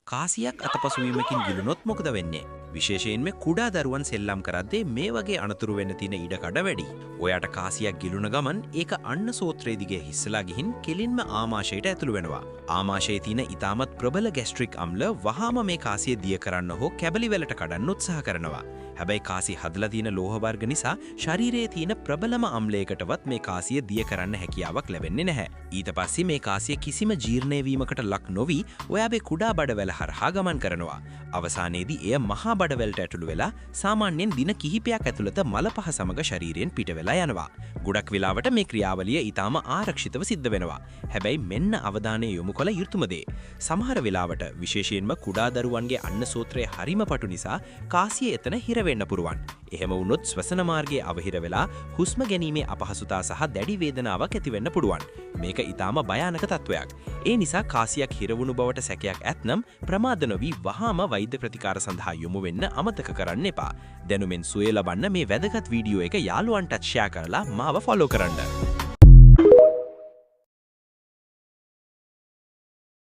කාසියක් අතපසුවීමකින් ගිලුනොත් මොකද වෙන්නේ? විශේෂයෙන්ම කුඩා දරුවන් සෙල්ලම් කරද්දී මේ වගේ අනතුරු වෙන්න තියෙන ඉඩ කඩ වැඩි. ඔයාට කාසියක් ගිලුන ගමන් ඒක අන්න සෝත්‍රයේ දිගේ හිස්සලා ගිහින් කෙලින්ම ආමාශයට ඇතුළු වෙනවා. ආමාශයේ තියෙන ඊටමත් ප්‍රබල ગેස්ට්‍රික් අම්ල වහාම මේ කාසිය දිය කරන්න හෝ කැබලි වලට කඩන්න උත්සාහ කරනවා. හැබැයි කාසිය හදලා තියෙන ලෝහ වර්ග නිසා ශරීරයේ තියෙන ප්‍රබලම අම්ලයකටවත් මේ කාසිය දිය කරන්න හැකියාවක් ලැබෙන්නේ නැහැ. ඊට පස්සේ මේ කාසිය කිසිම ජීර්ණය වීමකට ලක් නොවි ඔයාගේ කුඩා බඩවැල හරහා ගමන් කරනවා. අවසානයේදී එය මහා බඩවැලට ඇතුළු වෙලා සාමාන්‍යයෙන් දින කිහිපයක් ඇතුළත මල පහ සමග ශරීරයෙන් පිට වෙලා යනවා. ගොඩක් වෙලාවට මේ ක්‍රියාවලිය ඊටාම ආරක්ෂිතව සිද්ධ වෙනවා. හැබැයි මෙන්න අවධානය යොමු කළ යුතුම දේ. සමහර වෙලාවට විශේෂයෙන්ම කුඩා දරුවන්ගේ අන්න සූත්‍රයේ හරිම පටු නිසා කාසිය එතන හිර වෙන්න පුරුවන්. එහෙම වුණොත් ශ්වසන මාර්ගයේ අවහිර වෙලා හුස්ම ගැනීමේ අපහසුතාව සහ දැඩි වේදනාවක් ඇති වෙන්න පුළුවන්. මේක ඊටාම භයානක තත්වයක්. ඒ නිසා කාසියක් හිරවුණු බවට සැකයක් ඇතනම් ප්‍රමාද නොවි වහාම වෛද්‍ය ප්‍රතිකාර සඳහා යොමු වෙන්න අමතක කරන්න එපා. දැනුමෙන් සුවය ලබන්න මේ වැදගත් වීඩියෝ එක යාළුවන්ටත් ෂෙයා කරලා මාව ෆලෝ කරන්න.